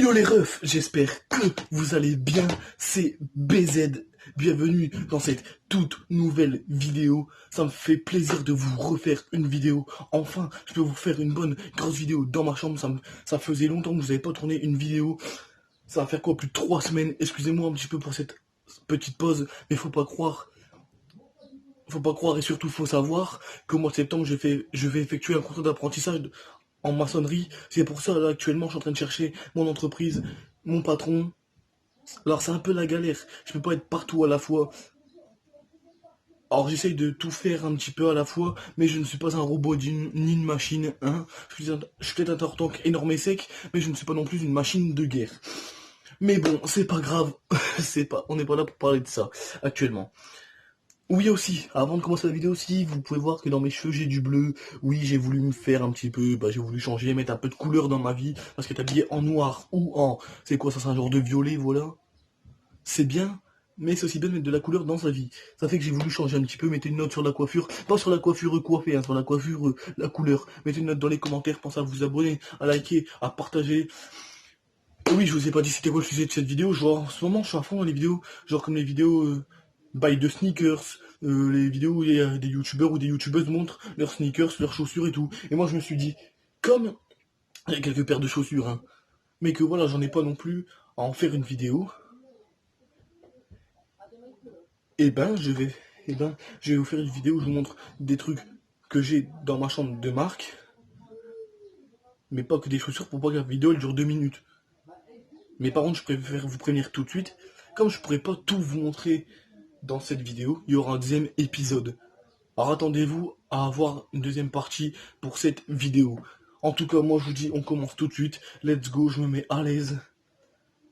Yo les refs, j'espère que vous allez bien, c'est BZ, bienvenue dans cette toute nouvelle vidéo, ça me fait plaisir de vous refaire une vidéo, enfin je peux vous faire une bonne grosse vidéo dans ma chambre, ça faisait longtemps que vous n'avez pas tourné une vidéo, ça va faire quoi, plus de 3 semaines, excusez-moi un petit peu pour cette petite pause, mais faut pas croire et surtout faut savoir qu'au mois de septembre je vais effectuer un contrat d'apprentissage en maçonnerie. C'est pour ça là actuellement je suis en train de chercher mon entreprise, mon patron. Alors c'est un peu la galère, je peux pas être partout à la fois. Alors j'essaye de tout faire un petit peu à la fois, mais je ne suis pas un robot ni une machine, hein. Je suis peut-être un tortank énorme et sec, mais je ne suis pas non plus une machine de guerre. Mais bon, c'est pas grave, on n'est pas là pour parler de ça actuellement. Oui aussi, avant de commencer la vidéo aussi, vous pouvez voir que dans mes cheveux j'ai du bleu. Oui, j'ai voulu me faire un petit peu, j'ai voulu changer, mettre un peu de couleur dans ma vie, parce que t'habillé en noir ou en, c'est quoi ça, c'est un genre de violet, voilà. C'est bien, mais c'est aussi bien de mettre de la couleur dans sa vie. Ça fait que j'ai voulu changer un petit peu, mettez une note sur la coiffure, pas sur la coiffure coiffée, hein, sur la coiffure, la couleur. Mettez une note dans les commentaires, pensez à vous abonner, à liker, à partager. Oui, je vous ai pas dit c'était quoi le sujet de cette vidéo, genre en ce moment je suis à fond dans les vidéos, genre comme les vidéos buy de sneakers, les vidéos où des youtubeurs ou des youtubeuses montrent leurs sneakers, leurs chaussures et tout. Et moi je me suis dit, comme j'ai quelques paires de chaussures, hein, mais que voilà, j'en ai pas non plus à en faire une vidéo, et ben je vais vous faire une vidéo où je vous montre des trucs que j'ai dans ma chambre de marque, mais pas que des chaussures pour pas que la vidéo elle dure 2 minutes. Mais par contre, je préfère vous prévenir tout de suite, comme je pourrais pas tout vous montrer dans cette vidéo, il y aura un deuxième épisode. Alors attendez-vous à avoir une deuxième partie pour cette vidéo. En tout cas, moi je vous dis, on commence tout de suite. Let's go, je me mets à l'aise.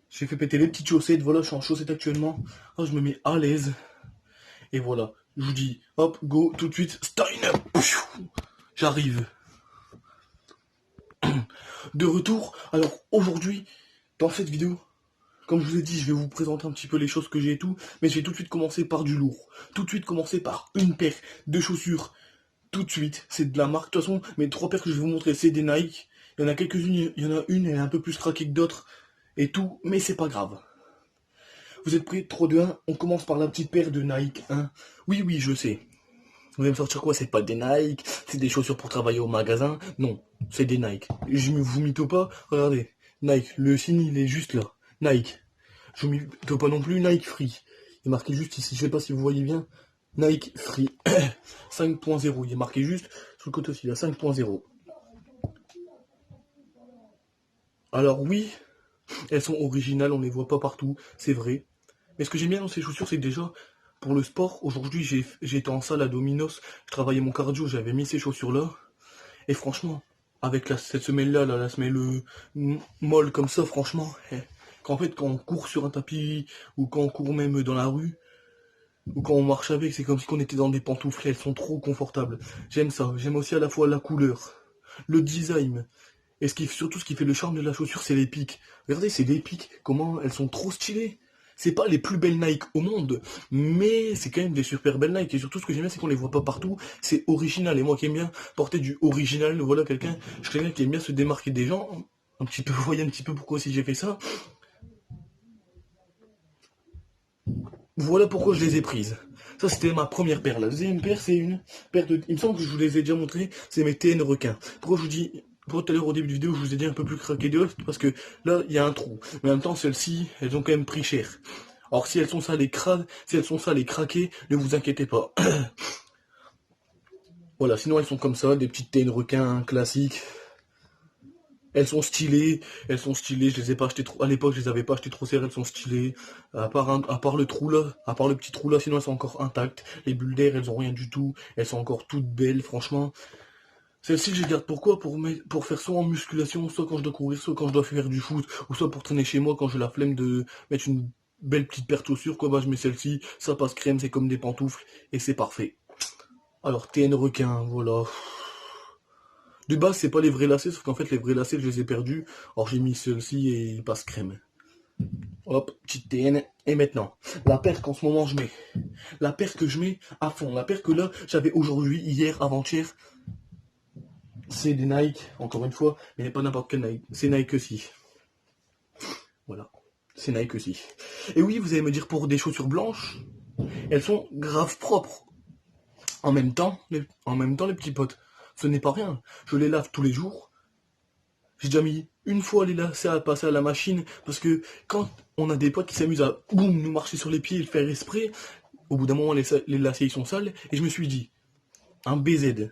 J'ai fait péter les petites chaussettes, voilà, je suis en chaussettes actuellement. Alors, je me mets à l'aise. Et voilà, je vous dis, hop, go, tout de suite, Stein. J'arrive. De retour, alors aujourd'hui, dans cette vidéo, comme je vous ai dit, je vais vous présenter un petit peu les choses que j'ai et tout, mais je vais tout de suite commencer par du lourd. Tout de suite commencer par une paire de chaussures. Tout de suite, c'est de la marque. De toute façon, mes 3 paires que je vais vous montrer, c'est des Nike. Il y en a quelques-unes, il y en a une, elle est un peu plus craquée que d'autres. Et tout, mais c'est pas grave. Vous êtes prêts? 3, 2, 1, on commence par la petite paire de Nike, hein. Oui, oui, je sais. Vous allez me sortir quoi? C'est pas des Nike, c'est des chaussures pour travailler au magasin. Non, c'est des Nike. Je vous mytho pas, regardez. Nike, le signe il est juste là. Nike. Je vous mytho pas non plus, Nike Free. Il est marqué juste ici, je sais pas si vous voyez bien. Nike Free 5.0, il est marqué juste sur le côté aussi, là, 5.0. Alors oui, elles sont originales, on les voit pas partout, c'est vrai. Mais ce que j'aime bien dans ces chaussures, c'est que déjà, pour le sport, aujourd'hui j'étais en salle à Dominos, je travaillais mon cardio, j'avais mis ces chaussures-là. Et franchement, avec cette semelle-là, la semelle molle comme ça, franchement, quand on court sur un tapis, ou quand on court même dans la rue, ou quand on marche avec, c'est comme si on était dans des pantoufles, elles sont trop confortables. J'aime ça, j'aime aussi à la fois la couleur, le design, et surtout ce qui fait le charme de la chaussure, c'est les pics. Regardez, c'est les pics, comment elles sont trop stylées. C'est pas les plus belles Nike au monde, mais c'est quand même des super belles Nike. Et surtout, ce que j'aime bien, c'est qu'on les voit pas partout. C'est original. Et moi qui aime bien porter du original, voilà je suis quelqu'un qui aime bien se démarquer des gens. Un petit peu, vous voyez un petit peu pourquoi si j'ai fait ça. Voilà pourquoi je les ai prises. Ça, c'était ma première paire. La deuxième paire, c'est une paire de... Il me semble que je vous les ai déjà montrées, c'est mes TN requins. Pourquoi je vous dis... Pourquoi tout à l'heure au début de vidéo, je vous ai dit un peu plus craqué de l'autre, parce que là, il y a un trou. Mais en même temps, celles-ci, elles ont quand même pris cher. Alors, si elles sont sales et crades, si elles sont sales et craquées, ne vous inquiétez pas. Voilà, sinon elles sont comme ça, des petites TN requins classiques. Elles sont stylées, je les ai pas achetées trop, à l'époque je les avais pas achetées trop serrées, elles sont stylées, à part le trou là, à part le petit trou là, sinon elles sont encore intactes, les bulles d'air elles ont rien du tout, elles sont encore toutes belles, franchement. Celles-ci je les garde pourquoi? Pour faire soit en musculation, soit quand je dois courir, soit quand je dois faire du foot, ou soit pour traîner chez moi quand j'ai la flemme de mettre une belle petite paire de chaussures, quoi, je mets celle-ci, ça passe crème, c'est comme des pantoufles, et c'est parfait. Alors TN requin, voilà. De base, c'est pas les vrais lacets, sauf qu'en fait, les vrais lacets, je les ai perdus. Alors, j'ai mis ceux-ci et ils passent crème. Hop, petite TN. Et maintenant, la paire qu'en ce moment je mets. La paire que je mets à fond. La paire que là, j'avais aujourd'hui, hier, avant-hier. C'est des Nike, encore une fois. Mais pas n'importe quel Nike. C'est Nike aussi. Voilà. C'est Nike aussi. Et oui, vous allez me dire, pour des chaussures blanches, elles sont grave propres. En même temps, les petits potes, ce n'est pas rien. Je les lave tous les jours. J'ai déjà mis une fois les lacets à passer à la machine, parce que quand on a des potes qui s'amusent à boum, nous marcher sur les pieds et le faire exprès, au bout d'un moment, les lacets ils sont sales, et je me suis dit, un BZ,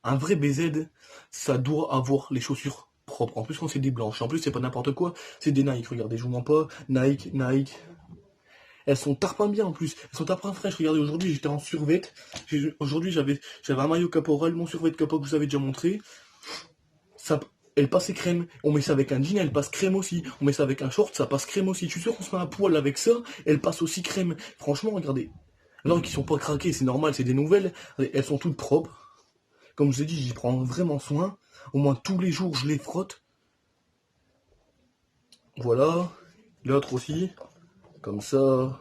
un vrai BZ, ça doit avoir les chaussures propres. En plus, quand c'est des blanches, en plus, c'est pas n'importe quoi, c'est des Nike. Regardez, je vous mens pas, Nike. Elles sont tarpin bien en plus, elles sont tarpin fraîches. Regardez, aujourd'hui j'étais en survêt. Aujourd'hui j'avais un maillot caporal, mon survêt capo que je vous avais déjà montré. Ça, elle passe crème. On met ça avec un jean, elle passe crème aussi. On met ça avec un short, ça passe crème aussi. Je suis sûr qu'on se met un poil avec ça, elle passe aussi crème. Franchement, regardez. Alors qu'ils sont pas craqués, c'est normal, c'est des nouvelles. Elles sont toutes propres. Comme je vous ai dit, j'y prends vraiment soin. Au moins tous les jours, je les frotte. Voilà. L'autre aussi. Comme ça.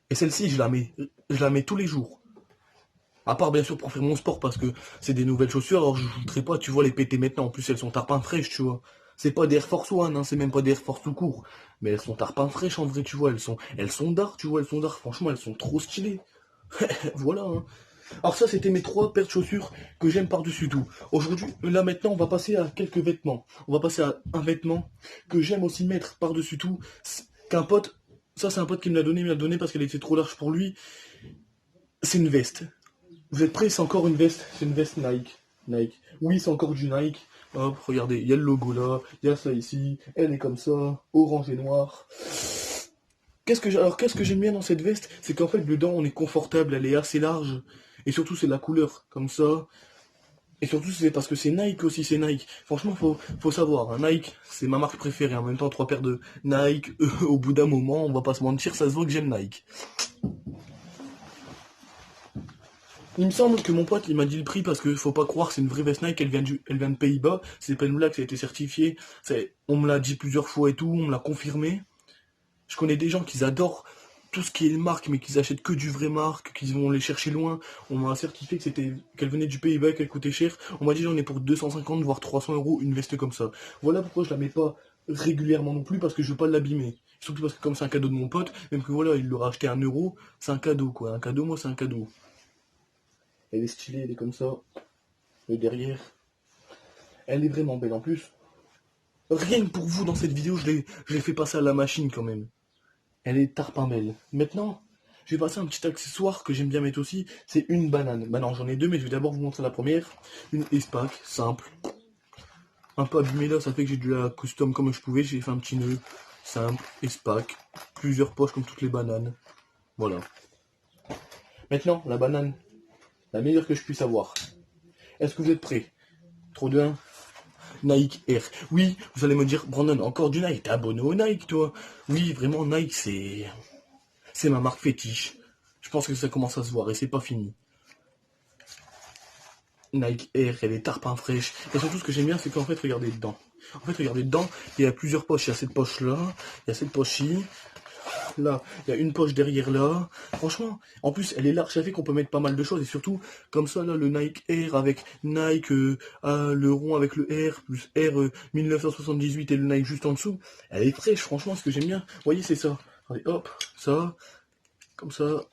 Et celle-ci, je la mets tous les jours. À part bien sûr pour faire mon sport parce que c'est des nouvelles chaussures, alors je ne voudrais pas, tu vois, les péter maintenant. En plus, elles sont tarpin fraîches, tu vois. C'est pas des Air Force One, hein, c'est même pas des Air Force tout court. Mais elles sont tarpin fraîches en vrai, tu vois. Elles sont d'art, tu vois, elles sont d'art. Franchement, elles sont trop stylées. Voilà, hein. Alors ça, c'était mes 3 paires de chaussures que j'aime par-dessus tout. Aujourd'hui, là maintenant, on va passer à quelques vêtements. On va passer à un vêtement que j'aime aussi mettre par-dessus tout. Qu'un pote, ça c'est un pote qui me l'a donné, il me l'a donné parce qu'elle était trop large pour lui. C'est une veste. Vous êtes prêts? C'est encore une veste. C'est une veste Nike. Nike. Oui, c'est encore du Nike. Hop, regardez, il y a le logo là, il y a ça ici. Elle est comme ça, orange et noir. Qu'est-ce que j'aime bien dans cette veste? C'est qu'en fait, dedans, on est confortable, elle est assez large. Et surtout, c'est la couleur, comme ça. Et surtout, c'est parce que c'est Nike aussi, c'est Nike. Franchement, faut savoir, hein, Nike, c'est ma marque préférée. En même temps, 3 paires de Nike, au bout d'un moment, on va pas se mentir, ça se voit que j'aime Nike. Il me semble que mon pote, il m'a dit le prix parce que faut pas croire, c'est une vraie veste Nike, elle vient de Pays-Bas, c'est pas une blague, ça a été certifié, on me l'a dit plusieurs fois et tout, on me l'a confirmé. Je connais des gens qui adorent tout ce qui est marque, mais qui achètent que du vrai marque, qu'ils vont les chercher loin. On m'a certifié qu'elle venait du Pays-Bas, qu'elle coûtait cher. On m'a dit j'en ai pour 250 voire 300 euros une veste comme ça. Voilà pourquoi je la mets pas régulièrement non plus, parce que je veux pas l'abîmer. Surtout parce que comme c'est un cadeau de mon pote, même que voilà, il l'aura acheté à 1 euro, c'est un cadeau quoi. Un cadeau, moi c'est un cadeau. Elle est stylée, elle est comme ça. Le derrière. Elle est vraiment belle en plus. Rien que pour vous dans cette vidéo, je l'ai fait passer à la machine quand même. Elle est tarpin belle. Maintenant, je vais passer un petit accessoire que j'aime bien mettre aussi, c'est une banane. Bah non, j'en ai 2, mais je vais d'abord vous montrer la première. Une Espac, simple. Un peu abîmée là, ça fait que j'ai dû la custom comme je pouvais. J'ai fait un petit nœud, simple, Espac. Plusieurs poches comme toutes les bananes. Voilà. Maintenant, la banane, la meilleure que je puisse avoir. Est-ce que vous êtes prêts? Trop de 1. Nike Air. Oui, vous allez me dire, Brandon, encore du Nike, t'es abonné au Nike, toi? Oui, vraiment, Nike, c'est ma marque fétiche. Je pense que ça commence à se voir et c'est pas fini. Nike Air, elle est tarpin fraîche. Et surtout, ce que j'aime bien, c'est qu'en fait, regardez dedans. En fait, regardez dedans, il y a plusieurs poches. Il y a cette poche-là, il y a cette poche-ci. Là, il y a une poche derrière là. Franchement, en plus, elle est large, ça fait qu'on peut mettre pas mal de choses. Et surtout, comme ça, là, le Nike Air avec Nike, le rond avec le R, plus R 1978 et le Nike juste en dessous. Elle est fraîche, franchement, ce que j'aime bien. Vous voyez, c'est ça. Allez, hop, ça, comme ça.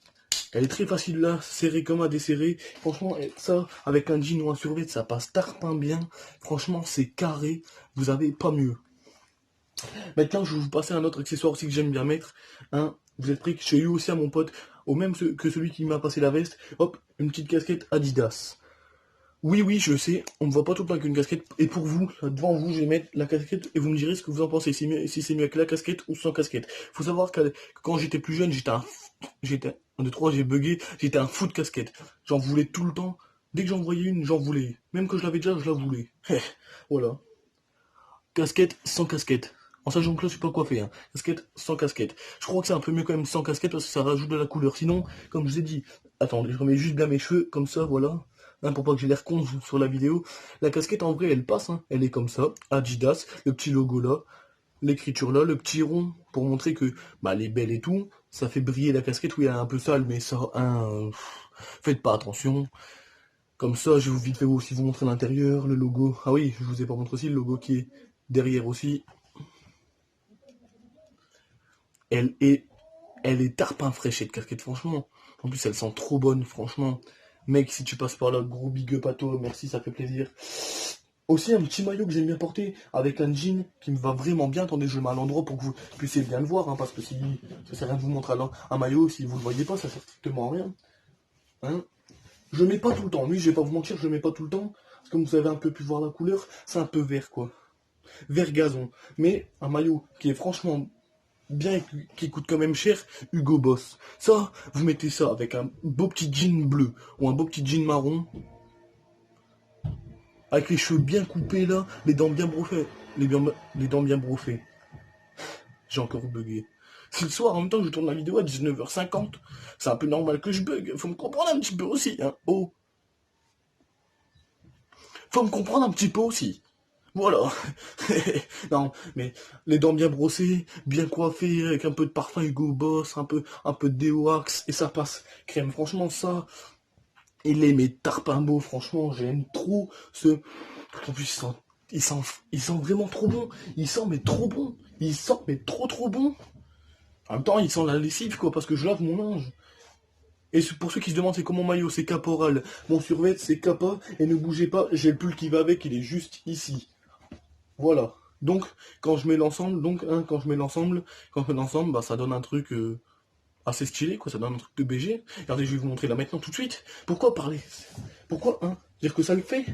Elle est très facile là, serrée comme à desserrer. Franchement, ça, avec un jean ou un survêt, ça passe tarpin bien. Franchement, c'est carré. Vous avez pas mieux. Maintenant, je vais vous passer un autre accessoire aussi que j'aime bien mettre. Vous êtes prêts? Que j'ai eu aussi à mon pote, au même que celui qui m'a passé la veste. Hop, une petite casquette Adidas. Oui, oui, je sais, on ne voit pas tout le temps avec une casquette. Et pour vous, là, devant vous, je vais mettre la casquette et vous me direz ce que vous en pensez. Si c'est mieux avec la casquette ou sans casquette. Faut savoir que quand j'étais plus jeune, j'étais 1, 2, 3, j'ai bugué, j'étais un fou de casquette. J'en voulais tout le temps. Dès que j'en voyais une, j'en voulais. Même que je l'avais déjà, je la voulais. Voilà. Casquette sans casquette. En sachant que là, je suis pas coiffé, hein. Casquette sans casquette. Je crois que c'est un peu mieux quand même sans casquette parce que ça rajoute de la couleur. Sinon, comme je vous ai dit, attendez, je remets juste bien mes cheveux, comme ça, voilà. Pour pas que j'ai l'air con sur la vidéo. La casquette, en vrai, elle passe, hein. Elle est comme ça. Adidas, le petit logo là, l'écriture là, le petit rond pour montrer que, bah, elle est belle et tout. Ça fait briller la casquette. Oui, elle est un peu sale, mais ça, faites pas attention. Comme ça, je vais vite fait aussi vous montrer l'intérieur, le logo. Ah oui, je vous ai pas montré aussi le logo qui est derrière aussi. Elle est, elle est tarpin fraîche cette casquette, franchement. En plus, elle sent trop bonne, franchement. Mec, si tu passes par là, gros big up à toi, merci, ça fait plaisir. Aussi, un petit maillot que j'aime bien porter, avec un jean qui me va vraiment bien. Attendez, je le mets à l'endroit pour que vous puissiez bien le voir, hein, parce que si ça sert à rien de vous montrer un maillot, si vous le voyez pas, ça sert strictement à rien. Hein, je le mets pas tout le temps, oui, je vais pas vous mentir, je le mets pas tout le temps. Parce que comme vous avez un peu pu voir la couleur, c'est un peu vert, quoi. Vert gazon. Mais un maillot qui est franchement bien et qui coûte quand même cher, Hugo Boss. Ça, vous mettez ça avec un beau petit jean bleu ou un beau petit jean marron, avec les cheveux bien coupés là, les dents bien brossées, les dents bien brossées. J'ai encore bugué. C'est le soir en même temps que je tourne la vidéo à 19h50. C'est un peu normal que je bug. Faut me comprendre un petit peu aussi, hein. Oh. Faut me comprendre un petit peu aussi. Voilà. Non, mais les dents bien brossées, bien coiffées, avec un peu de parfum Hugo Boss, un peu de déo Axe, et ça passe crème. Franchement, ça, il est mes tarpins beaux. Franchement, j'aime trop ce. En plus, il sent vraiment trop bon. Il sent mais trop bon. Il sent mais trop bon. En même temps, il sent la lessive, quoi, parce que je lave mon linge. Et pour ceux qui se demandent c'est comment mon maillot, c'est caporal. Mon survêt, c'est capa. Et ne bougez pas, j'ai le pull qui va avec, il est juste ici. Voilà. Donc, quand je mets l'ensemble, bah, ça donne un truc assez stylé, quoi. Ça donne un truc de BG. Regardez, je vais vous montrer là maintenant tout de suite. Pourquoi parler? Pourquoi, hein? Dire que ça le fait?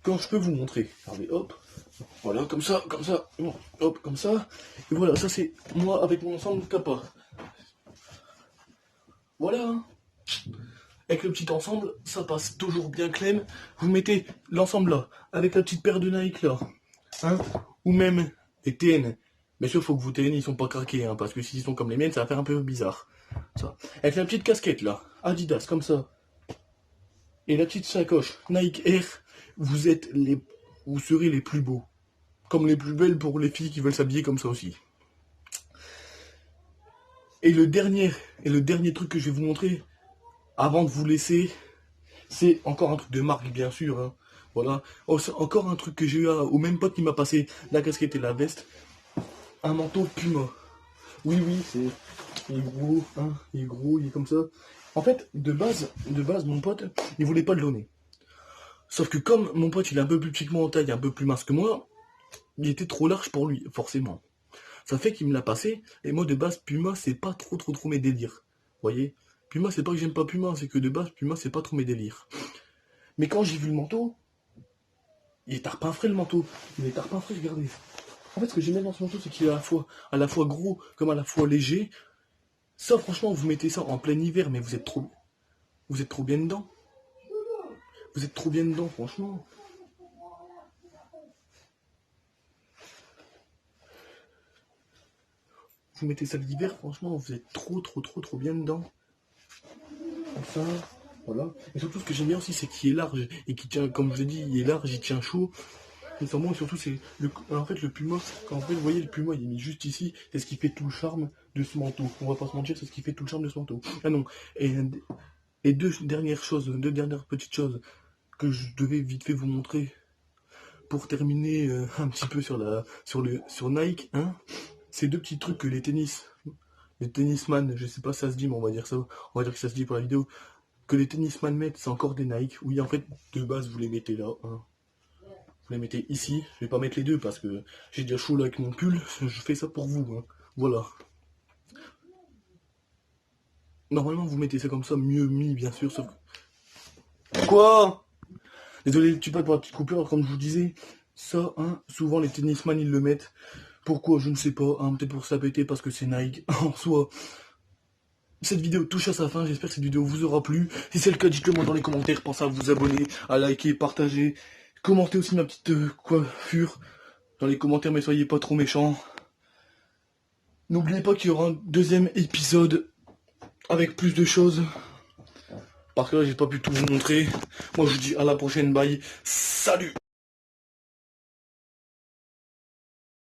Quand je peux vous montrer. Regardez, hop. Voilà, comme ça, hop, comme ça. Et voilà, ça c'est moi avec mon ensemble capa. Voilà, hein. Avec le petit ensemble, ça passe toujours bien clean. Vous mettez l'ensemble là, avec la petite paire de Nike là, hein, ou même les TN. Bien sûr, faut que vos TN ils sont pas craqués, hein, parce que s'ils sont comme les miennes, ça va faire un peu bizarre. Ça. Avec la petite casquette là, Adidas, comme ça. Et la petite sacoche, Nike Air, vous serez les plus beaux. Comme les plus belles pour les filles qui veulent s'habiller comme ça aussi. Et le dernier truc que je vais vous montrer, avant de vous laisser, c'est encore un truc de marque, bien sûr. Hein. Voilà. Oh, c'est encore un truc que j'ai eu au même pote qui m'a passé la casquette et la veste. Un manteau Puma. Oui, il est gros, hein, il est gros, il est comme ça. En fait, de base, mon pote, il voulait pas le donner. Sauf que comme mon pote, il est un peu plus petit que moi en taille, un peu plus mince que moi, il était trop large pour lui, forcément. Ça fait qu'il me l'a passé, et moi de base, Puma, c'est pas trop mes délires. Vous voyez? Puma, c'est pas que j'aime pas Puma, c'est que de base, Puma, c'est pas trop mes délires. Mais quand j'ai vu le manteau, il est tarpin frais le manteau. Il est tarpin frais, regardez. En fait, ce que j'aime bien dans ce manteau, c'est qu'il est à la fois gros comme à la fois léger. Ça, franchement, vous mettez ça en plein hiver, mais vous êtes trop bien dedans. Vous êtes trop bien dedans, franchement. Vous mettez ça l'hiver, franchement, vous êtes trop bien dedans. Enfin, voilà. Et surtout, ce que j'aime bien aussi, c'est qu'il est large et qu'il tient, comme je vous ai dit, il est large, il tient chaud. Et surtout, c'est en fait, le Puma, quand vous voyez le Puma, il est mis juste ici, c'est ce qui fait tout le charme de ce manteau. On va pas se mentir, c'est ce qui fait tout le charme de ce manteau. Ah non. Et deux dernières petites choses que je devais vite fait vous montrer pour terminer un petit peu sur Nike, hein. Ces deux petits trucs que les tennisman, je sais pas si ça se dit, mais on va dire ça, on va dire que ça se dit pour la vidéo, que les tennisman mettent, c'est encore des Nike. Oui, en fait, de base, vous les mettez là, hein. Vous les mettez ici. Je vais pas mettre les deux parce que j'ai déjà chaud là avec mon pull. Je fais ça pour vous, hein. Voilà. Normalement, vous mettez ça comme ça, mieux mis, bien sûr, sauf que... Quoi? Désolé, tu pas pour la petite coupure, comme je vous disais. Ça, hein, souvent les tennisman, ils le mettent. Pourquoi? Je ne sais pas, hein, peut-être pour s'apéter parce que c'est Nike. En soi, cette vidéo touche à sa fin, j'espère que cette vidéo vous aura plu. Si c'est le cas, dites-le moi dans les commentaires, pensez à vous abonner, à liker, partager. Commentez aussi ma petite coiffure dans les commentaires, mais soyez pas trop méchants. N'oubliez pas qu'il y aura un deuxième épisode avec plus de choses. Parce que là, j'ai pas pu tout vous montrer. Moi, je vous dis à la prochaine, bye. Salut!